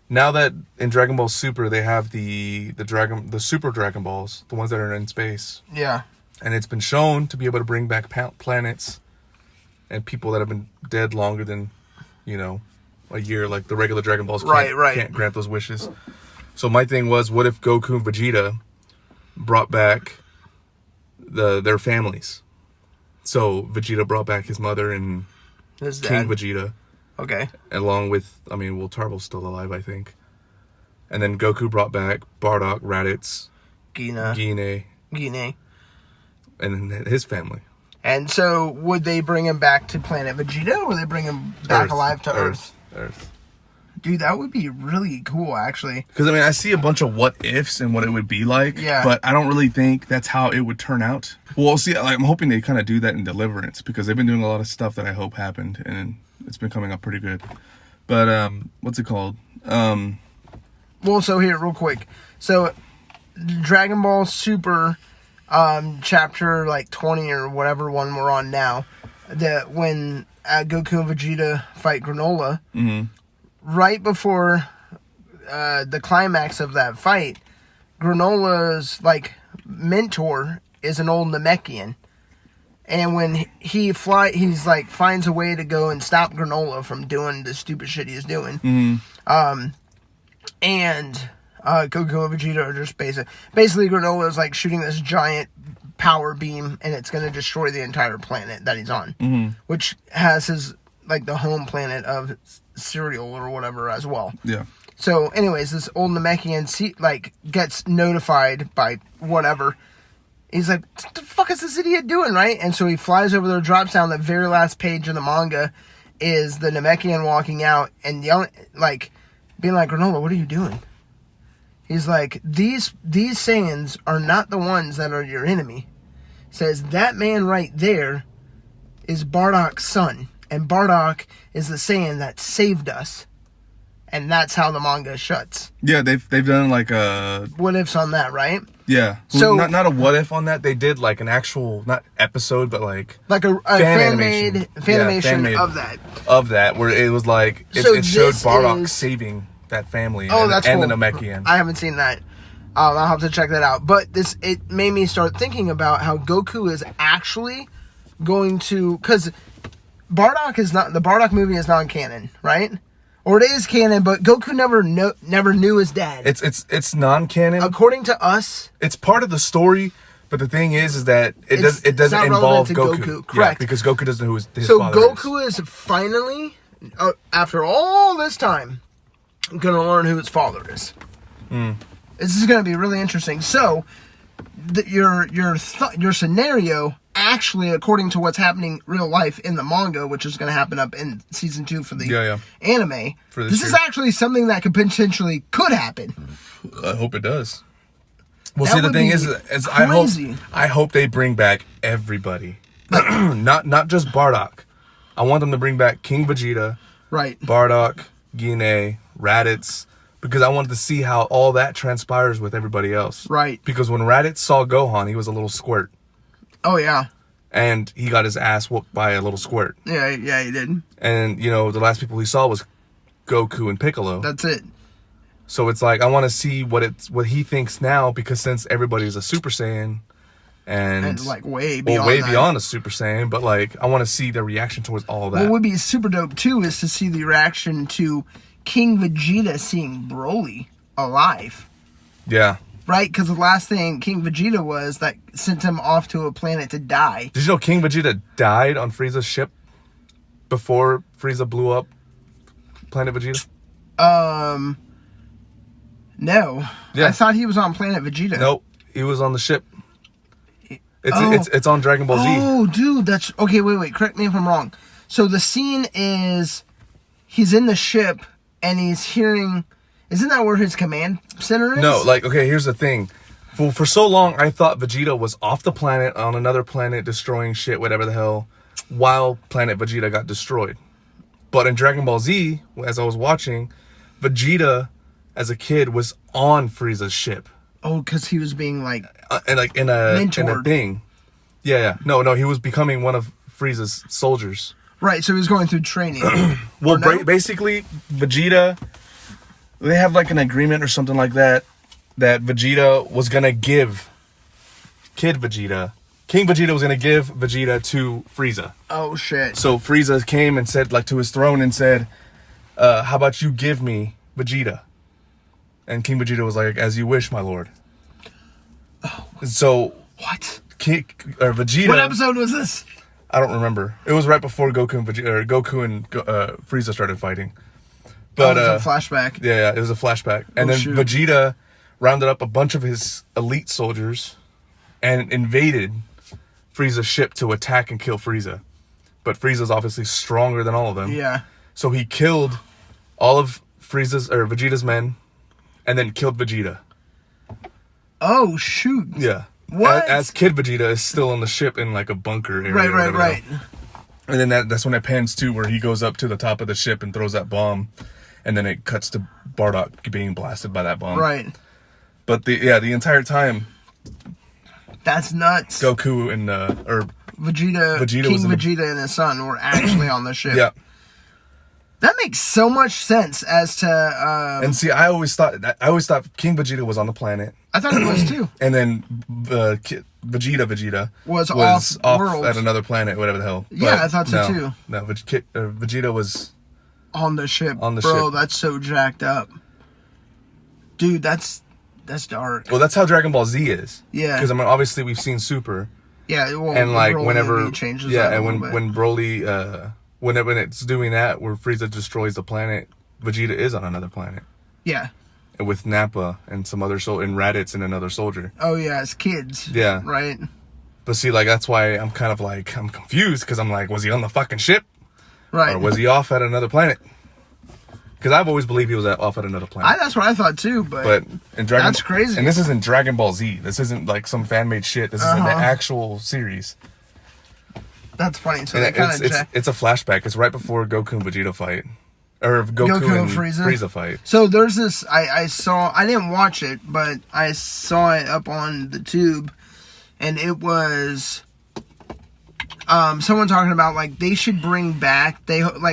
now that in Dragon Ball Super they have the Super Dragon Balls, the ones that are in space. Yeah. And it's been shown to be able to bring back planets and people that have been dead longer than, a year, like the regular Dragon Balls can't grant those wishes. So my thing was, what if Goku and Vegeta brought back their families? So Vegeta brought back his mother and his King dad. Vegeta. Okay. Along with, Tarvel's still alive, I think. And then Goku brought back Bardock, Raditz, Gine, and then his family. And so, would they bring him back to planet Vegeta, or would they bring him back alive to Earth? Earth. Dude, that would be really cool, actually. Because, I see a bunch of what ifs and what it would be like. Yeah. But I don't really think that's how it would turn out. Well, see, I'm hoping they kind of do that in Deliverance, because they've been doing a lot of stuff that I hope happened, and it's been coming up pretty good. But, what's it called? Well, so here, real quick. So, Dragon Ball Super, chapter, 20 or whatever one we're on now, that when Goku and Vegeta fight Granola, right before the climax of that fight, Granola's, mentor is an old Namekian. And when he's finds a way to go and stop Granola from doing the stupid shit he's doing. And Goku and Vegeta are just basically Granola is shooting this giant power beam, and it's going to destroy the entire planet that he's on, which has his the home planet of Cereal or whatever as well. Yeah. So, anyways, this old Namekian gets notified by whatever. He's like, what the fuck is this idiot doing, right? And so he flies over there, drops down. The very last page of the manga is the Namekian walking out and yelling, being like, Granola, what are you doing? He's like, these Saiyans are not the ones that are your enemy. Says, that man right there is Bardock's son. And Bardock is the Saiyan that saved us. And that's how the manga shuts. Yeah, they've done a... What ifs on that, right? Yeah. So not a what if on that. They did an actual, not episode, but a fan animation of that. Of that, where it was it showed Bardock saving that family that's and cool. the Namekian. I haven't seen that. I'll have to check that out. But it made me start thinking about how Goku is actually going to... Because Bardock is not... The Bardock movie is non-canon, right? Or it is canon, but Goku never knew his dad. It's non-canon. According to us, it's part of the story, but the thing is that it doesn't involve Goku. Correct. Yeah, because Goku doesn't know who his father is. So Goku is finally, after all this time, going to learn who his father is. This is going to be really interesting. So, your scenario, actually, according to what's happening real life in the manga, which is going to happen up in season 2 for the anime, this is actually something that could happen. I hope it does. Well, see, the thing is I hope they bring back everybody, not just Bardock. I want them to bring back King Vegeta, right? Bardock, Gine, Raditz. Because I wanted to see how all that transpires with everybody else. Right. Because when Raditz saw Gohan, he was a little squirt. Oh, yeah. And he got his ass whooped by a little squirt. Yeah, he did. And, the last people he saw was Goku and Piccolo. That's it. So it's I want to see what he thinks now, because since everybody's a Super Saiyan, and way beyond a Super Saiyan, but I want to see the reaction towards all that. What would be super dope, too, is to see the reaction to King Vegeta seeing Broly alive. Yeah. Right? Because the last thing King Vegeta was that sent him off to a planet to die. Did you know King Vegeta died on Frieza's ship before Frieza blew up Planet Vegeta? No. Yeah. I thought he was on Planet Vegeta. Nope. He was on the ship. It's on Dragon Ball Z. Oh, dude, that's... Okay, wait. Correct me if I'm wrong. So the scene is... He's in the ship... And he's hearing... Isn't that where his command center is? No, okay, here's the thing. For so long, I thought Vegeta was off the planet, on another planet, destroying shit, whatever the hell, while Planet Vegeta got destroyed. But in Dragon Ball Z, as I was watching, Vegeta, as a kid, was on Frieza's ship. Oh, because he was being, in a thing. Yeah. No, he was becoming one of Frieza's soldiers. Right, so he was going through training. Well, basically, Vegeta, they have like an agreement or something like that Vegeta was gonna give King Vegeta was gonna give Vegeta to Frieza. Oh shit. So Frieza came and said, like, to his throne and said, how about you give me Vegeta? And King Vegeta was like, as you wish, my lord. Oh. So what? Vegeta. What episode was this? I don't remember. It was right before Goku and Frieza started fighting. But it was a flashback. Yeah, it was a flashback. And then shoot. Vegeta rounded up a bunch of his elite soldiers and invaded Frieza's ship to attack and kill Frieza. But Frieza's obviously stronger than all of them. Yeah. So he killed all of Vegeta's men and then killed Vegeta. Oh, shoot. Yeah. What? As Kid Vegeta is still on the ship in like a bunker area. Right. And then that's when it pans to where he goes up to the top of the ship and throws that bomb. And then it cuts to Bardock being blasted by that bomb. Right. But the entire time, that's nuts. Goku and Vegeta King Vegeta and his son were actually on the ship. Yeah. That makes so much sense as to. And see, I always thought King Vegeta was on the planet. I thought he was too. And then Vegeta was off at another planet, whatever the hell. Yeah, I thought so too. No, Vegeta was on the ship. Bro, ship. That's so jacked up, dude. That's dark. Well, that's how Dragon Ball Z is. Yeah. Because I mean, obviously we've seen Super. Yeah. Well, and like Broly whenever changes. Yeah, and when Broly when it's doing that, where Frieza destroys the planet, Vegeta is on another planet. Yeah. And with Nappa and some other and Raditz and another soldier. Oh yeah, as kids. Yeah. Right. But see, like, that's why I'm kind of like, I'm confused, because I'm like, was he on the fucking ship? Right. Or was he off at another planet? Because I've always believed he was off at another planet. That's what I thought too, but that's crazy. And this isn't Dragon Ball Z. This isn't like some fan-made shit. This is in the actual series. That's funny. So it's a flashback. It's right before Goku and Vegeta fight. Or Goku and Frieza fight. So there's this, I saw, I didn't watch it, but I saw it up on the tube, and it was someone talking about, like, they should bring back,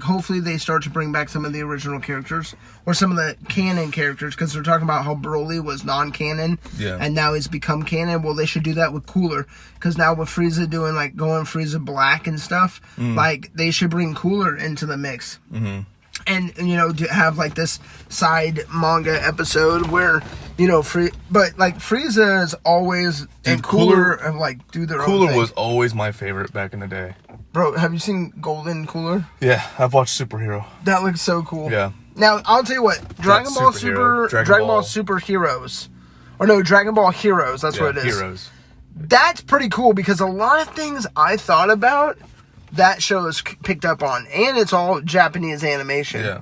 hopefully they start to bring back some of the original characters, or some of the canon characters, because they're talking about how Broly was non-canon, and now he's become canon. Well, they should do that with Cooler, because now with Frieza doing, like, going Frieza Black and stuff, like, they should bring Cooler into the mix. Mm-hmm. And, you know, to have, like, this side manga episode where, you know, but, like, Frieza is always, and Cooler, and, like, do their own thing. Cooler was always my favorite back in the day. Bro, have you seen Golden Cooler? Yeah, I've watched Superhero. That looks so cool. Yeah. Now, I'll tell you what, Dragon Ball Super Heroes. Or no, Dragon Ball Heroes, that's what it is. Heroes. That's pretty cool, because a lot of things I thought about, that show is picked up on, and it's all Japanese animation. Yeah,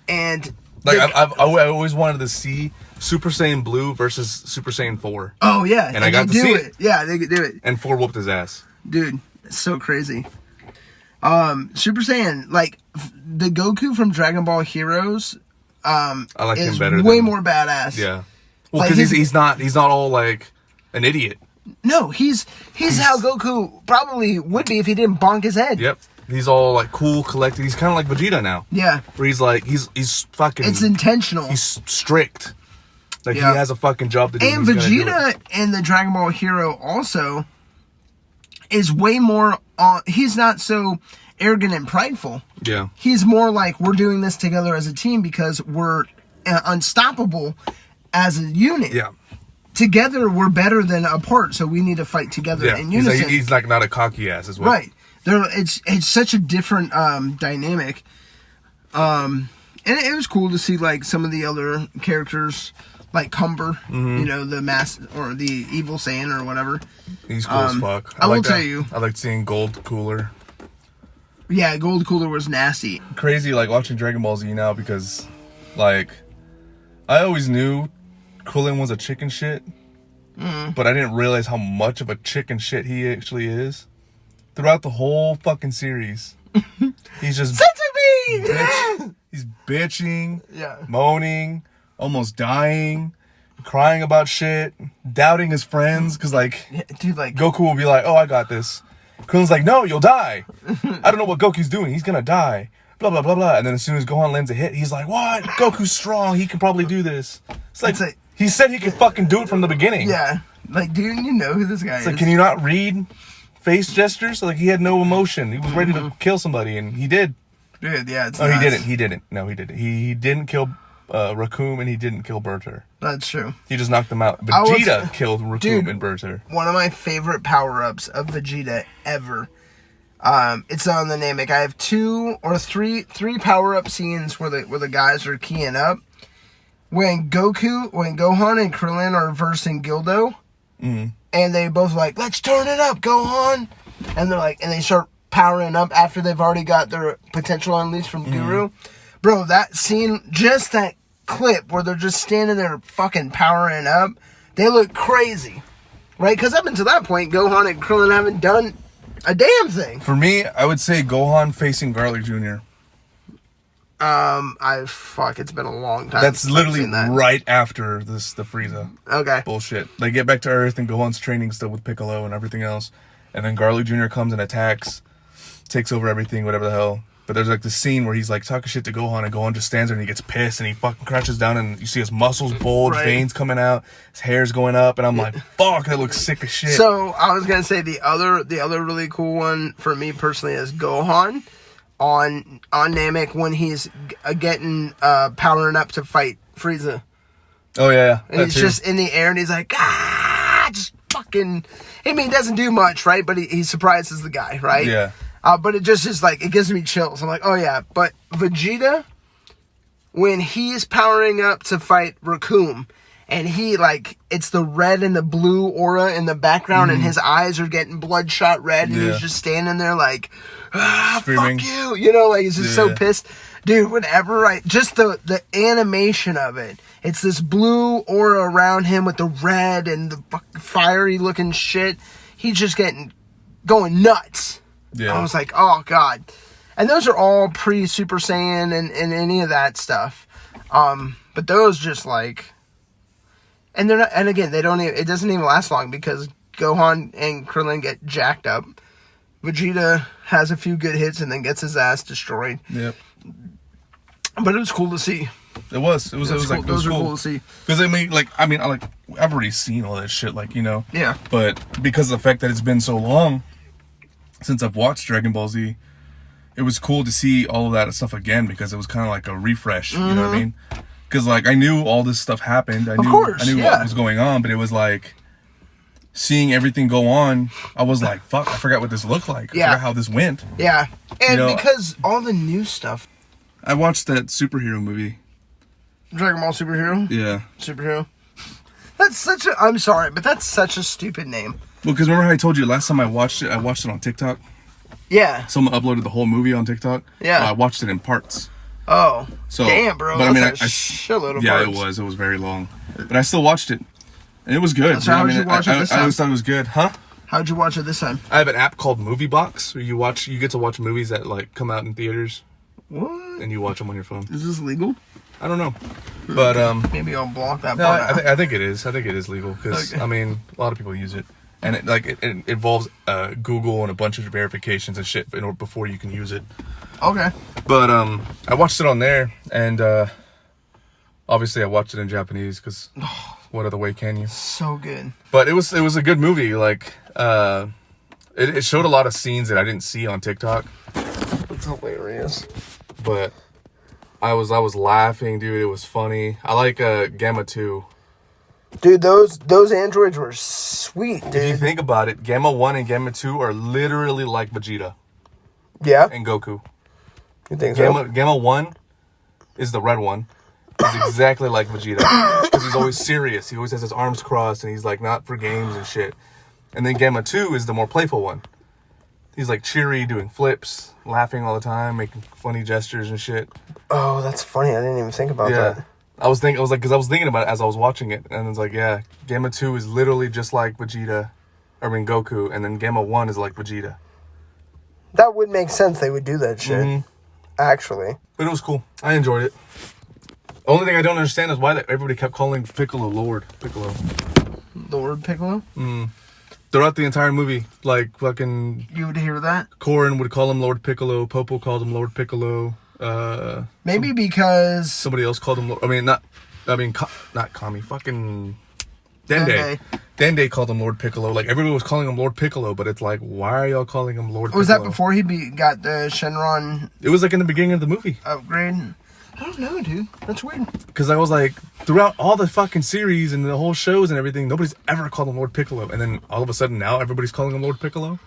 and like I always wanted to see Super Saiyan Blue versus Super Saiyan 4. Oh yeah, and I got to see it. Yeah, they could do it. And 4 whooped his ass, dude. It's so crazy. Super Saiyan, like the Goku from Dragon Ball Heroes. I like him better. Way more badass. Yeah, well, because he's not all like an idiot. No, he's how Goku probably would be if he didn't bonk his head. Yep. He's all like cool, collected. He's kind of like Vegeta now. Yeah. Where he's like, he's fucking... It's intentional. He's strict. Like, he has a fucking job to do. And Vegeta in the Dragon Ball Hero also is way more... he's not so arrogant and prideful. Yeah. He's more like, we're doing this together as a team because we're unstoppable as a unit. Yeah. Together, we're better than apart, so we need to fight together in unison. He's like not a cocky ass as well. Right. It's such a different dynamic. And it was cool to see, like, some of the other characters, like Cumber, you know, the or the evil Saiyan or whatever. He's cool as fuck. I will tell you. I like seeing Gold Cooler. Yeah, Gold Cooler was nasty. Crazy, like, watching Dragon Ball Z now because, like, I always knew Krillin was a chicken shit, but I didn't realize how much of a chicken shit he actually is. Throughout the whole fucking series, he's just he's bitching, moaning, almost dying, crying about shit, doubting his friends, because dude, like Goku will be like, "Oh, I got this." Krillin's like, "No, you'll die." I don't know what Goku's doing. He's gonna die. blah, blah, blah, blah. And then as soon as Gohan lands a hit, he's like, what? Goku's strong. He can probably do this. It's like, he said he could fucking do it from the beginning. Yeah. Like, dude, you know who this guy is. Like, can you not read face gestures? Like, he had no emotion. He was ready to kill somebody, and he did. Dude, yeah, it's No, nuts. he didn't. No, he didn't. He didn't kill Raccoon, and he didn't kill Berter. That's true. He just knocked them out. Vegeta killed Raccoon and Berter. One of my favorite power-ups of Vegeta ever. It's on the Namek. I have two or three power-up scenes where the guys are keying up. When Gohan and Krillin are versing Gildo, and they both like, let's turn it up, Gohan, and they're like, and they start powering up after they've already got their potential unleashed from Guru. Bro, that scene, just that clip where they're just standing there fucking powering up, they look crazy, right? Because up until that point, Gohan and Krillin haven't done a damn thing. For me, I would say Gohan facing Garlic Jr. It's been a long time. That's literally right after the Frieza. Okay. Bullshit. They get back to Earth and Gohan's training still with Piccolo and everything else. And then Garlic Jr. comes and attacks, takes over everything, whatever the hell. But there's like this scene where he's like talking shit to Gohan, and Gohan just stands there and he gets pissed and he fucking crouches down and you see his muscles bulge, veins coming out, his hair's going up, and I'm like, fuck, that looks sick as shit. So I was gonna say the other really cool one for me personally is Gohan on Namek when he's getting powering up to fight Frieza. Oh yeah. And he's just in the air and he's like, just fucking. I mean, he doesn't do much, right? But he surprises the guy, right? Yeah. But it just is like, it gives me chills. I'm like, oh yeah. But Vegeta, when he's powering up to fight Raccoon, and he like, it's the red and the blue aura in the background, and his eyes are getting bloodshot red, and he's just standing there like, screaming. Fuck you. You know, like, he's just so pissed. Dude, whenever just the animation of it, it's this blue aura around him with the red and the fiery looking shit. He's just going nuts. Yeah. I was like, oh god. And those are all pre-Super Saiyan and any of that stuff. But those just like, and they're not, and again, they don't even, it doesn't even last long because Gohan and Krillin get jacked up. Vegeta has a few good hits and then gets his ass destroyed. Yep. But it was cool to see. It was cool. Those were cool to see. Because I've already seen all that shit, like, you know. Yeah. But because of the fact that it's been so long since I've watched Dragon Ball Z, it was cool to see all of that stuff again because it was kind of like a refresh. You know what I mean? Because like I knew all this stuff happened. I knew what was going on, but it was like seeing everything go on. I was like, fuck, I forgot what this looked like. I forgot how this went. Yeah, and because all the new stuff. I watched that superhero movie. Dragon Ball Superhero? Yeah. Superhero? I'm sorry, but that's such a stupid name. Well, because remember how I told you last time I watched it on TikTok? Yeah. Someone uploaded the whole movie on TikTok. Yeah. I watched it in parts. Oh. So, damn, bro. But that's a shitload of parts. It was very long. But I still watched it. And it was good. So how did you watch it this time? I always thought it was good. Huh? How'd you watch it this time? I have an app called Movie Box where you get to watch movies that like come out in theaters. What? And you watch them on your phone. Is this legal? I don't know. But maybe I'll block that part out. I think it is. I think it is legal because I mean a lot of people use it. And it involves Google and a bunch of verifications and shit before you can use it. Okay. But I watched it on there, and obviously I watched it in Japanese because what other way can you? So good. But it was a good movie. Like it showed a lot of scenes that I didn't see on TikTok. It's hilarious. But I was laughing, dude. It was funny. I like Gamma 2. Dude, those androids were sweet, dude. If you think about it, Gamma 1 and Gamma 2 are literally like Vegeta. Yeah. And Goku. You think so? Gamma 1 is the red one. He's exactly like Vegeta. Because he's always serious. He always has his arms crossed and he's like not for games and shit. And then Gamma 2 is the more playful one. He's like cheery, doing flips, laughing all the time, making funny gestures and shit. Oh, that's funny. I didn't even think about that. I was thinking about it as I was watching it, and it's like, yeah, Gamma 2 is literally just like Vegeta, Goku, and then Gamma 1 is like Vegeta. That would make sense. They would do that shit, actually. But it was cool. I enjoyed it. The only thing I don't understand is why everybody kept calling Piccolo Lord Piccolo. Lord Piccolo? Throughout the entire movie, like fucking... You would hear that? Korin would call him Lord Piccolo, Popo called him Lord Piccolo. Maybe because somebody else called him. Not Kami. Fucking Dende. Dende called him Lord Piccolo. Like everybody was calling him Lord Piccolo, but it's like, why are y'all calling him Lord Piccolo? Was that before he got the Shenron? It was like in the beginning of the movie. Upgrade. I don't know, dude. That's weird. Because I was like, throughout all the fucking series and the whole shows and everything, nobody's ever called him Lord Piccolo, and then all of a sudden now everybody's calling him Lord Piccolo.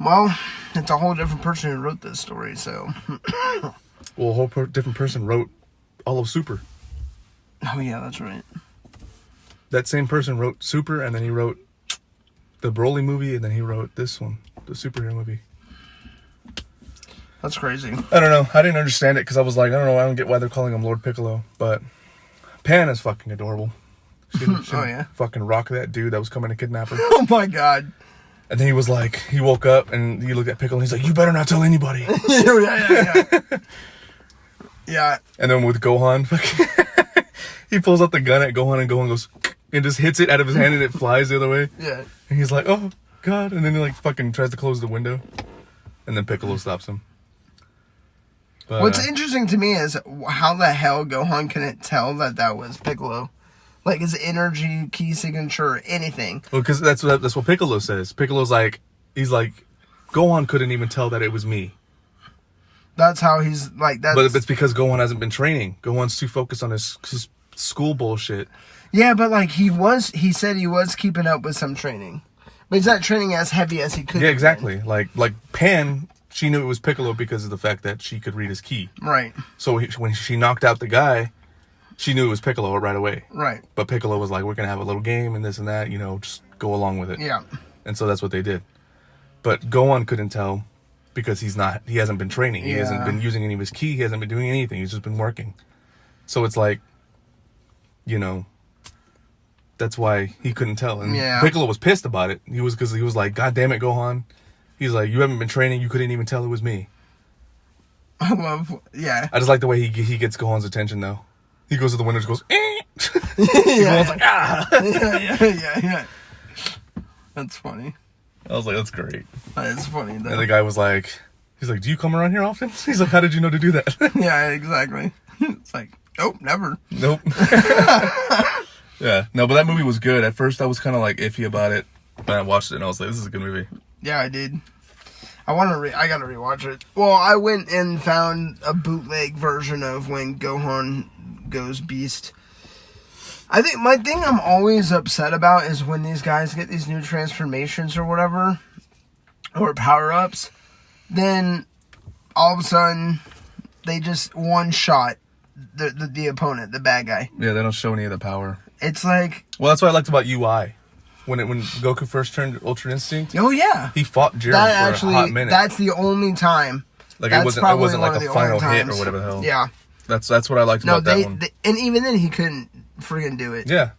Well, it's a whole different person who wrote this story, so. Well, a whole different person wrote all of Super. Oh yeah, that's right. That same person wrote Super, and then he wrote the Broly movie, and then he wrote this one, the superhero movie. That's crazy. I don't know. I didn't understand it because I was like, I don't know. I don't get why they're calling him Lord Piccolo. But Pan is fucking adorable. She oh yeah. Fucking rock that dude that was coming to kidnap her. Oh my god. And then he was like, he woke up and he looked at Piccolo and he's like, you better not tell anybody. yeah. Yeah. And then with Gohan, he pulls out the gun at Gohan and Gohan goes and just hits it out of his hand and it flies the other way. Yeah. And he's like, oh god. And then he like fucking tries to close the window. And then Piccolo stops him. But, what's interesting to me is how the hell Gohan couldn't tell that was Piccolo. Like his energy, key signature, anything. Well, because that's what Piccolo says. Piccolo's like, he's like, Gohan couldn't even tell that it was me. That's how he's like that. But it's because Gohan hasn't been training. Gohan's too focused on his school bullshit. Yeah, but like he said he was keeping up with some training. But he's not training as heavy as he could. Yeah, exactly. Like Pan, she knew it was Piccolo because of the fact that she could read his ki. Right. So when she knocked out the guy, she knew it was Piccolo right away. Right. But Piccolo was like, we're going to have a little game and this and that, just go along with it. Yeah. And so that's what they did. But Gohan couldn't tell because he hasn't been training. He hasn't been using any of his ki. He hasn't been doing anything. He's just been working. So it's like, that's why he couldn't tell. And Piccolo was pissed about it. Because he was like, God damn it, Gohan. He's like, you haven't been training. You couldn't even tell it was me. I just like the way he gets Gohan's attention, though. He goes to the window and goes, eh. Gohan's like, ah. yeah. That's funny. I was like, that's great. That is funny, though. And the guy was like, he's like, do you come around here often? He's like, how did you know to do that? Yeah, exactly. It's like, oh, never. Nope. Yeah, no, but that movie was good. At first, I was kind of like iffy about it. But I watched it and I was like, this is a good movie. Yeah, I did. I gotta rewatch it. Well, I went and found a bootleg version of when Gohan goes beast. I think my thing I'm always upset about is when these guys get these new transformations or whatever, or power-ups, then all of a sudden they just one-shot the opponent, the bad guy. Yeah, they don't show any of the power. It's like... Well, that's what I liked about UI. When Goku first turned Ultra Instinct. Oh, yeah. He fought Jiren for a hot minute. That's the only time. Like, it wasn't like a final hit or whatever the hell. Yeah. That's what I liked about that one. And even then, he couldn't friggin' do it. Yeah.